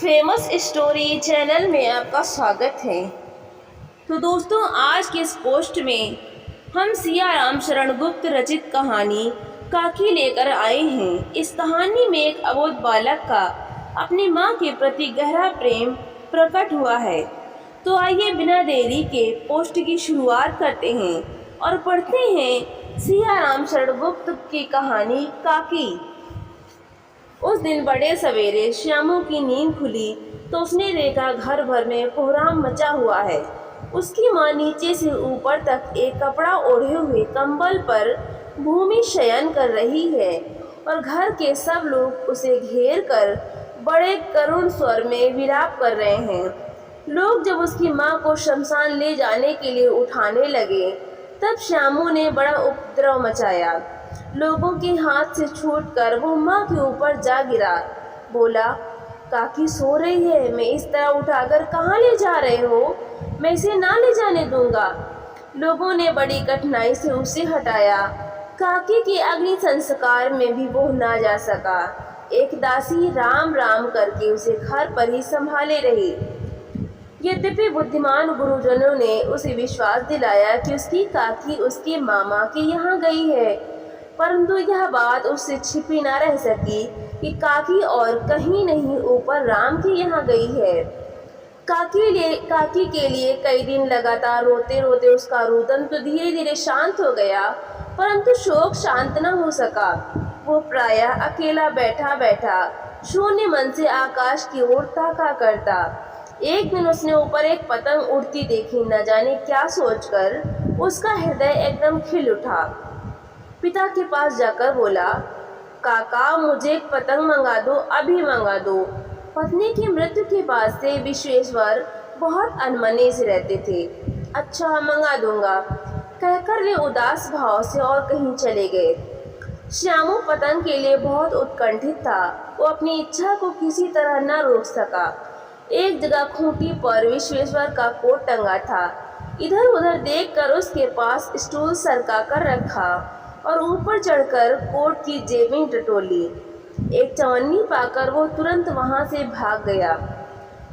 Famous story channel में आपका स्वागत है। तो दोस्तों, आज के इस पोस्ट में हम सियाराम शरण गुप्त रचित कहानी काकी लेकर आए हैं। इस कहानी में एक अबोध बालक का अपनी माँ के प्रति गहरा प्रेम प्रकट हुआ है। तो आइए बिना देरी के पोस्ट की शुरुआत करते हैं और पढ़ते हैं सियाराम शरण गुप्त की कहानी काकी। उस दिन बड़े सवेरे श्यामू की नींद खुली तो उसने देखा घर भर में कोहराम मचा हुआ है। उसकी माँ नीचे से ऊपर तक एक कपड़ा ओढ़े हुए कंबल पर भूमि शयन कर रही है और घर के सब लोग उसे घेर कर बड़े करुण स्वर में विलाप कर रहे हैं। लोग जब उसकी माँ को शमशान ले जाने के लिए उठाने लगे तब श्यामू ने बड़ा उपद्रव मचाया। लोगों के हाथ से छूटकर वो माँ के ऊपर जा गिरा। बोला, काकी सो रही है, मैं इस तरह उठाकर कहाँ ले जा रहे हो? मैं इसे ना ले जाने दूंगा। लोगों ने बड़ी कठिनाई से उसे हटाया। काकी के अग्नि संस्कार में भी वो ना जा सका। एक दासी राम राम करके उसे घर पर ही संभाले रही। यद्यपि बुद्धिमान गुरुजनों ने उसे विश्वास दिलाया कि उसकी काकी उसके मामा के यहाँ गई है, परंतु यह बात उससे छिपी न रह सकी कि काकी और कहीं नहीं ऊपर राम के यहाँ गई है। काकी के लिए कई दिन लगातार रोते रोते उसका रुदन तो धीरे धीरे शांत हो गया, परंतु शोक शांत न हो सका। वो प्रायः अकेला बैठा बैठा शून्य मन से आकाश की ओर ताका करता। एक दिन उसने ऊपर एक पतंग उड़ती देखी। न जाने क्या सोचकर उसका हृदय एकदम खिल उठा। पिता के पास जाकर बोला, काका मुझे एक पतंग मंगा दो, अभी मंगा दो। पत्नी की मृत्यु के बाद से विश्वेश्वर बहुत अनमने से रहते थे। अच्छा मंगा दूंगा कहकर वे उदास भाव से और कहीं चले गए। श्यामू पतंग के लिए बहुत उत्कंठित था। वो अपनी इच्छा को किसी तरह न रोक सका। एक जगह खूंटी पर विश्वेश्वर का कोट टंगा था। इधर उधर देखकर उसके पास स्टूल सरका कर रखा और ऊपर चढ़कर कोट की जेबें टटोली। एक चवन्नी पाकर वो तुरंत वहां से भाग गया।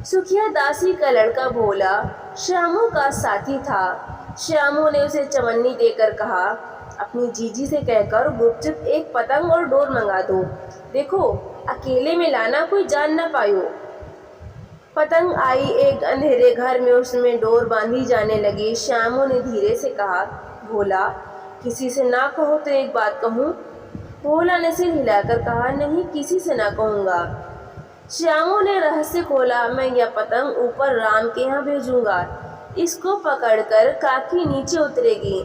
सुखिया दासी का लड़का भोला श्यामू का साथी था। श्यामू ने उसे चवन्नी देकर कहा, अपनी जीजी से कहकर गुपचुप एक पतंग और डोर मंगा दो। देखो अकेले में लाना, कोई जान न पायो। पतंग आई। एक अंधेरे घर में उसमें डोर बांधी जाने लगी। श्यामू ने धीरे से कहा, भोला किसी से ना कहो तो एक बात कहूँ? भोला ने सिर हिलाकर कहा, नहीं किसी से ना कहूँगा। श्यामू ने रहस्य खोला, मैं यह पतंग ऊपर राम के यहाँ भेजूंगा। इसको पकड़कर काकी नीचे उतरेगी।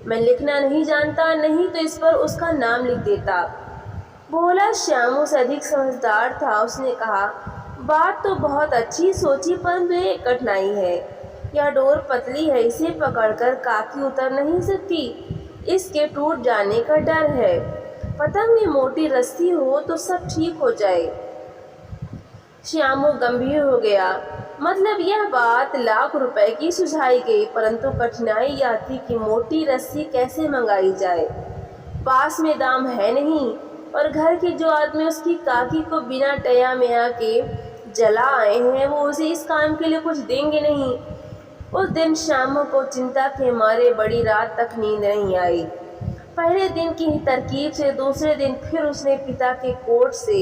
मैं लिखना नहीं जानता, नहीं तो इस पर उसका नाम लिख देता। भोला श्यामू से अधिक समझदार था। उसने कहा, बात तो बहुत अच्छी सोची, परंतु एक कठिनाई है। यह डोर पतली है, इसे पकड़कर काकी उतर नहीं सकती। इसके टूट जाने का डर है। पतंग में मोटी रस्सी हो तो सब ठीक हो जाए। श्यामू गंभीर हो गया। मतलब यह बात लाख रुपए की सुझाई गई, परंतु कठिनाई यह थी कि मोटी रस्सी कैसे मंगाई जाए। पास में दाम है नहीं और घर के जो आदमी उसकी काकी को बिना टया मेया के जला आए हैं वो उसे इस काम के लिए कुछ देंगे नहीं। उस दिन श्यामू को चिंता के मारे बड़ी रात तक नींद नहीं आई। पहले दिन की ही तरकीब से दूसरे दिन फिर उसने पिता के कोट से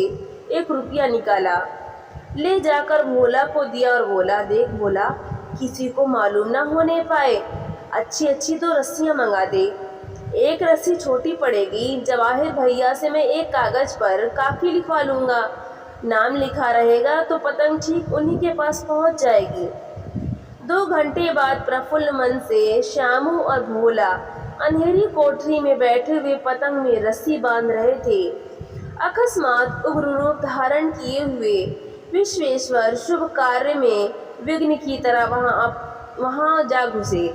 1 रुपया निकाला, ले जाकर भोला को दिया और बोला, देख भोला, किसी को मालूम ना होने पाए, अच्छी अच्छी तो रस्सियाँ मंगा दे। एक रस्सी छोटी पड़ेगी, जवाहिर भैया से मैं एक कागज पर काकी लिखवा लूँगा। नाम लिखा रहेगा तो पतंग ठीक उन्हीं के पास पहुँच जाएगी। 2 घंटे बाद प्रफुल्ल मन से श्यामू और भोला अंधेरी कोठरी में बैठे हुए पतंग में रस्सी बांध रहे थे। अकस्मात उग्र रूप धारण किए हुए विश्वेश्वर शुभ कार्य में विघ्न की तरह वहां जा घुसे।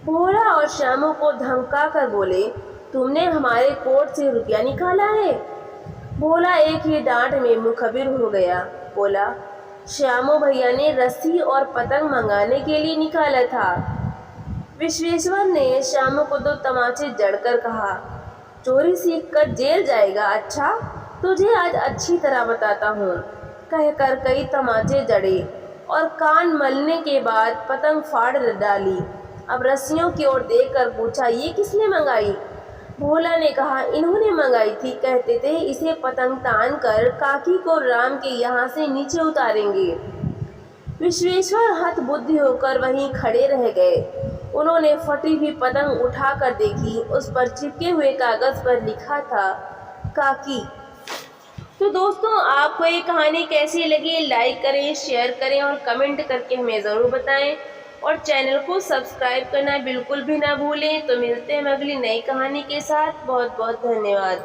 भोला और श्यामू को धमका कर बोले, तुमने हमारे कोट से रुपया निकाला है? भोला एक ही डांट में मुखबिर हो गया। बोला, श्यामू भैया ने रस्सी और पतंग मंगाने के लिए निकाला था। विश्वेश्वर ने श्यामू को 2 तमाचे जड़कर कहा, चोरी सीख कर जेल जाएगा। अच्छा तुझे आज अच्छी तरह बताता हूँ। कहकर कई तमाचे जड़े और कान मलने के बाद पतंग फाड़ डाली। अब रस्सियों की ओर देखकर पूछा, ये किसने मंगाई? भोला ने कहा, इन्होंने मंगाई थी। कहते थे इसे पतंग तान कर काकी को राम के यहाँ से नीचे उतारेंगे। विश्वेश्वर हतबुद्धि होकर वहीं खड़े रह गए। उन्होंने फटी हुई पतंग उठाकर देखी। उस पर चिपके हुए कागज पर लिखा था, काकी। तो दोस्तों, आपको ये कहानी कैसी लगी? लाइक करें, शेयर करें और कमेंट करके हमें ज़रूर बताएं। और चैनल को सब्सक्राइब करना बिल्कुल भी ना भूलें। तो मिलते हैं अगली नई कहानी के साथ। बहुत बहुत धन्यवाद।